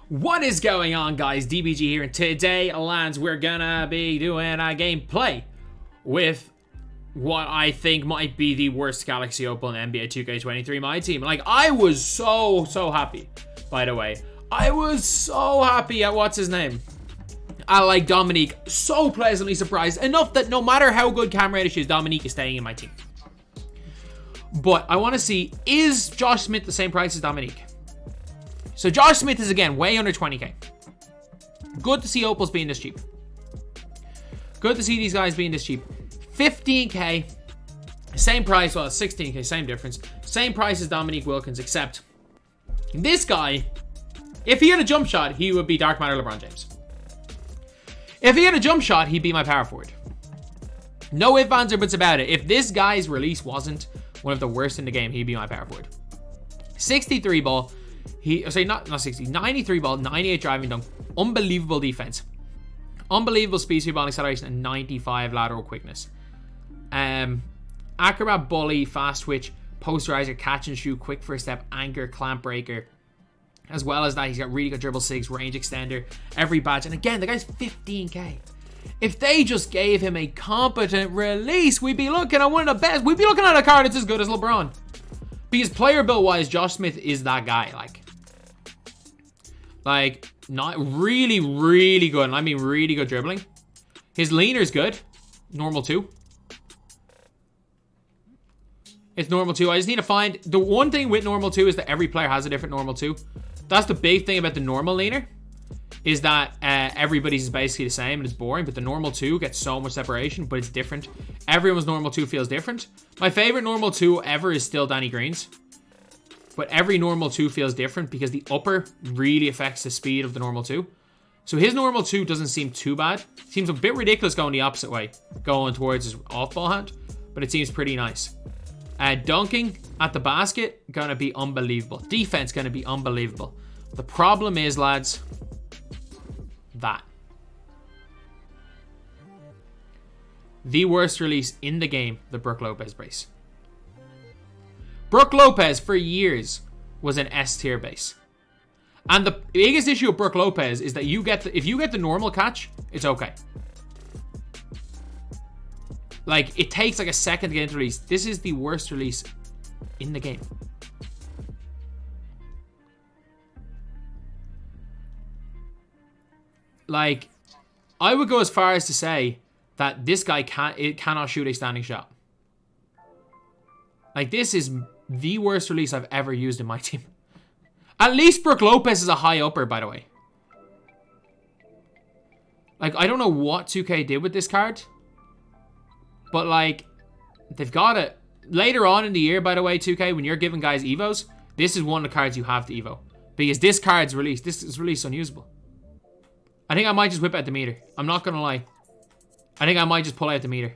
What is going on, guys? DBG here, and today, lads, we're gonna be doing a gameplay with what I think might be the worst Galaxy Opal in NBA 2K23 my team. Like, I was so happy, by the way. I was so happy at what's his name? I like Dominique. So pleasantly surprised. Enough that no matter how good Cam Reddish is, Dominique is staying in my team. But I want to see, is Josh Smith the same price as Dominique? So Josh Smith is, again, way under 20k. Good to see Opals being this cheap. Good to see these guys being this cheap. 15k. Same price. Well, 16k. Same difference. Same price as Dominique Wilkins, except this guy, if he had a jump shot, he would be Dark Matter LeBron James. If he had a jump shot, he'd be my power forward. No ifs, ands, or buts about it. If this guy's release wasn't one of the worst in the game, he'd be my power forward. 63 ball. 93 ball, 98 driving dunk, unbelievable defense, unbelievable speed, sweep ball acceleration, and 95 lateral quickness. Acrobat, bully, fast twitch, posterizer, catch and shoot, quick first step, anchor, clamp breaker. As well as that, he's got really good dribble sigs, range extender, every badge. And again, the guy's 15k. If they just gave him a competent release, we'd be looking at one of the best. We'd be looking at a card that's as good as LeBron. Because player build wise, Josh Smith is that guy. Like not really good. And I mean really good dribbling. His leaner's good. Normal 2. It's normal 2. I just need to find... The one thing with normal 2 is that every player has a different normal 2. That's the big thing about the normal leaner. Is that everybody's basically the same and it's boring. But the normal 2 gets so much separation, but it's different. Everyone's normal 2 feels different. My favorite normal 2 ever is still Danny Green's. But every normal 2 feels different because the upper really affects the speed of the normal 2. So his normal 2 doesn't seem too bad. Seems a bit ridiculous going the opposite way. Going towards his off-ball hand. But it seems pretty nice. Dunking at the basket, gonna be unbelievable. Defense, gonna be unbelievable. The problem is, lads, that. The worst release in the game, the Brook Lopez base. Brook Lopez, for years, was an S tier base. And the biggest issue with Brook Lopez is that you get if you get the normal catch, it's okay. Like, it takes like a second to get into release. This is the worst release in the game. Like, I would go as far as to say that this guy cannot shoot a standing shot. Like, this is the worst release I've ever used in my team. At least Brook Lopez is a high upper, by the way. Like, I don't know what 2K did with this card. But, like, they've got it. Later on in the year, by the way, 2K, when you're giving guys Evos, this is one of the cards you have to Evo. Because this card's released. This is released unusable. I think I might just whip out the meter. I'm not going to lie. I think I might just pull out the meter.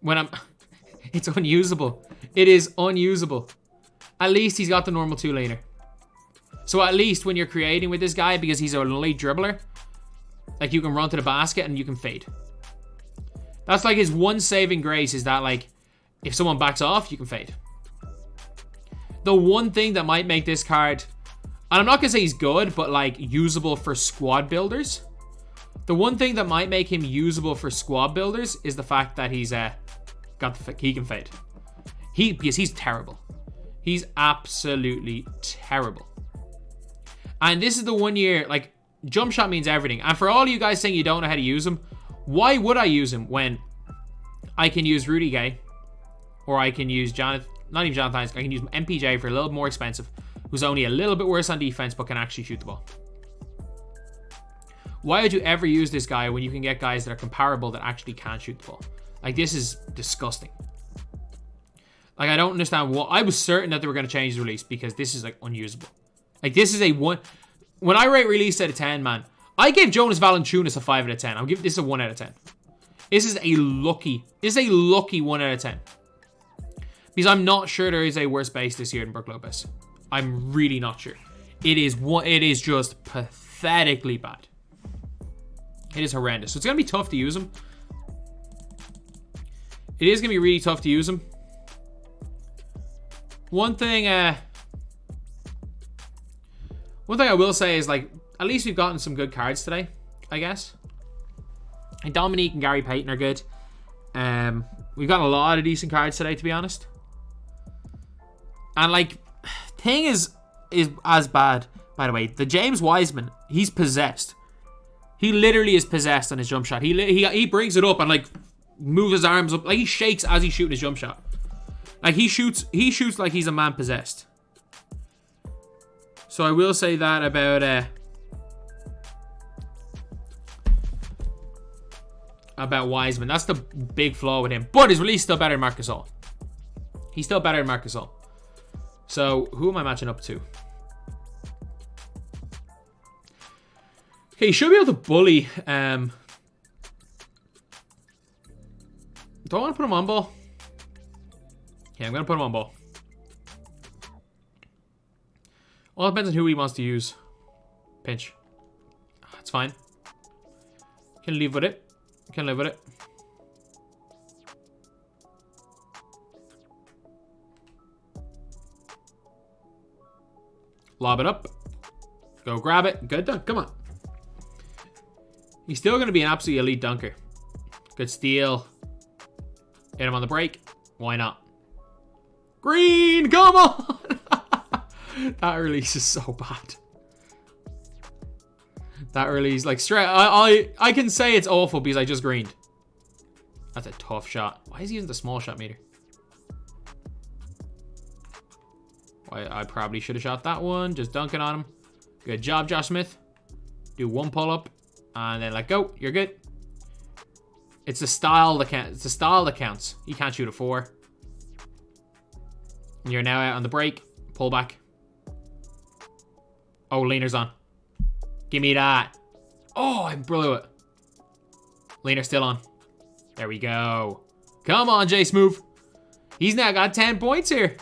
When I'm... It's unusable. It is unusable. At least he's got the normal 2 laner. So at least when you're creating with this guy, because he's an elite dribbler, like, you can run to the basket and you can fade. That's like his one saving grace, is that, like, if someone backs off, you can fade. The one thing that might make this card, and I'm not going to say he's good, but, like, usable for squad builders. The one thing that might make him usable for squad builders is the fact that he's he can fade. Because he's terrible. He's absolutely terrible. And this is the 1 year, like, jump shot means everything. And for all you guys saying you don't know how to use him, why would I use him when I can use Rudy Gay, or I can use Jonathan, not even Jonathan, I can use MPJ for a little more expensive, who's only a little bit worse on defense but can actually shoot the ball. Why would you ever use this guy when you can get guys that are comparable that actually can shoot the ball? Like, this is disgusting. Like, I don't understand what... I was certain that they were going to change the release because this is, like, unusable. Like, this is a 1... When I rate release out of 10, man, I gave Jonas Valanciunas a 5 out of 10. I'll give this a 1 out of 10. This is a lucky 1 out of 10. Because I'm not sure there is a worse base this year than Brook Lopez. I'm really not sure. It is just pathetically bad. It is horrendous. So it's going to be tough to use him. It is going to be really tough to use him. One thing One thing I will say is, like, at least we've gotten some good cards today, I guess. And Dominique and Gary Payton are good. We've got a lot of decent cards today, to be honest. And, like, thing is as bad, by the way. The James Wiseman, he's possessed. He literally is possessed on his jump shot. He brings it up and, like, moves his arms up. Like, he shakes as he's shooting his jump shot. Like, he shoots like he's a man possessed. So I will say that about Wiseman. That's the big flaw with him. But his release is still better than Marc Gasol. He's still better than Marc Gasol. So, who am I matching up to? Okay, he should be able to bully. Do I want to put him on ball? Yeah, I'm going to put him on ball. All depends on who he wants to use. Pinch. That's fine. Can live with it. Can live with it. Lob it up. Go grab it. Good dunk. Come on. He's still going to be an absolute elite dunker. Good steal. Hit him on the break. Why not? Green. Come on. That release is so bad. That release, like, straight. I can say it's awful because I just greened. That's a tough shot. Why is he using the small shot meter? I probably should have shot that one. Just dunking on him. Good job, Josh Smith. Do one pull-up. And then let go. You're good. It's the style that counts. It's the style that counts. You can't shoot a 4. And you're now out on the break. Pull back. Oh, leaner's on. Give me that. Oh, I blew it. Leaner's still on. There we go. Come on, Jay Smooth. He's now got 10 points here.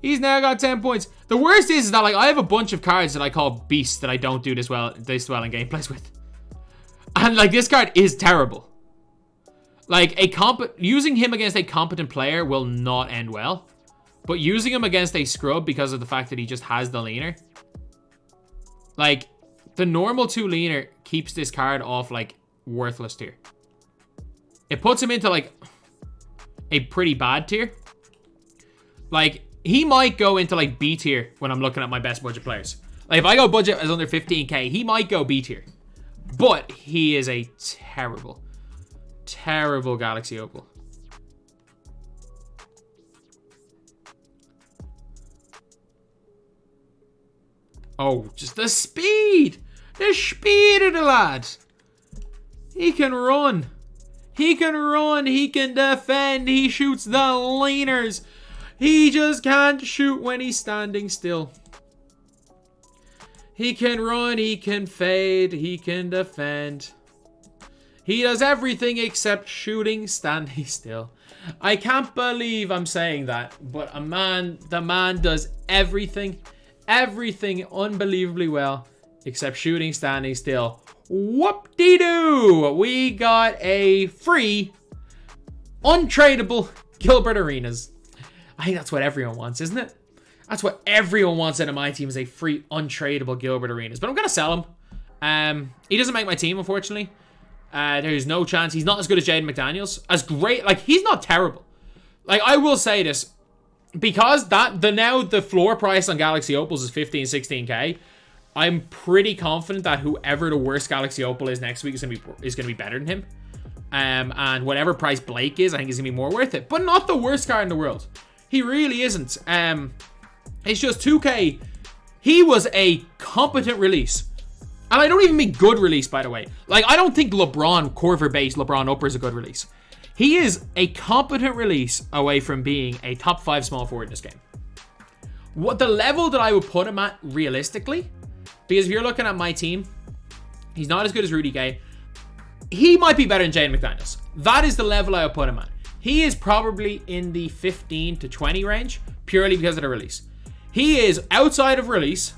He's now got 10 points. The worst is that, like, I have a bunch of cards that I call beasts that I don't do this well in gameplays with. And, like, this card is terrible. Like, using him against a competent player will not end well. But using him against a scrub because of the fact that he just has the leaner. Like, the normal 2 leaner keeps this card off, like, worthless tier. It puts him into, like, a pretty bad tier. Like, he might go into, like, B tier when I'm looking at my best budget players. Like, if I go budget as under 15k, he might go B tier. But he is a terrible, terrible Galaxy Opal. Oh, just the speed! The speed of the lad! He can run. He can run. He can defend. He shoots the leaners. He just can't shoot when he's standing still. He can run. He can fade. He can defend. He does everything except shooting standing still. I can't believe I'm saying that, but the man does everything unbelievably well except shooting standing still. Whoop-de-doo! We got a free, untradeable Gilbert Arenas. I think that's what everyone wants, isn't it? That's what everyone wants out of my team, is a free, untradeable Gilbert Arenas. But I'm going to sell him. He doesn't make my team, unfortunately. There's no chance. He's not as good as Jaden McDaniels. As great, like, he's not terrible. Like, I will say this. Because the floor price on Galaxy Opals is 15, 16k. I'm pretty confident that whoever the worst Galaxy Opal is next week is gonna be better than him. And whatever price Blake is, I think is gonna be more worth it. But not the worst card in the world. He really isn't. It's just 2k. He was a competent release. And I don't even mean good release, by the way. Like, I don't think Corver-based LeBron Upper is a good release. He is a competent release away from being a top 5 small forward in this game. What the level that I would put him at realistically, because if you're looking at my team, he's not as good as Rudy Gay. He might be better than Jaden McDaniels. That is the level I would put him at. He is probably in the 15 to 20 range, purely because of the release. He is outside of release.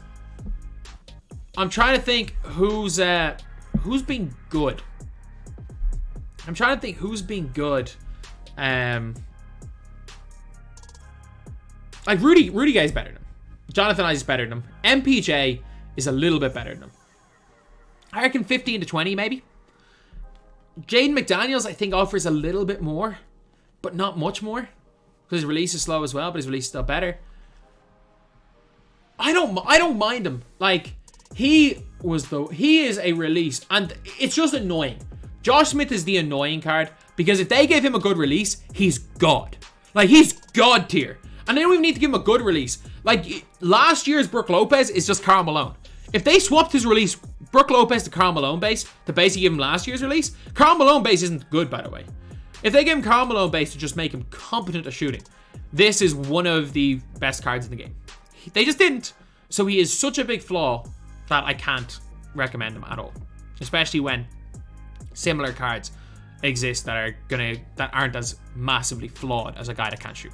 I'm trying to think who's been good. I'm trying to think who's been good. Like Rudy Gay's better than him. Jonathan Isaac is better than him. MPJ is a little bit better than him. I reckon 15 to 20 maybe. Jaden McDaniels, I think, offers a little bit more, but not much more. Because his release is slow as well, but his release is still better. I don't mind him. Like, he is a release, and it's just annoying. Josh Smith is the annoying card, because if they give him a good release, he's God. Like, he's God tier. And they don't even need to give him a good release. Like, last year's Brook Lopez is just Karl Malone. If they swapped his release, Brook Lopez to Karl Malone base, to basically give him last year's release, Karl Malone base isn't good, by the way. If they give him Karl Malone base to just make him competent at shooting, this is one of the best cards in the game. They just didn't. So he is such a big flaw that I can't recommend him at all. Especially when similar cards exist that aren't as massively flawed as a guy that can't shoot.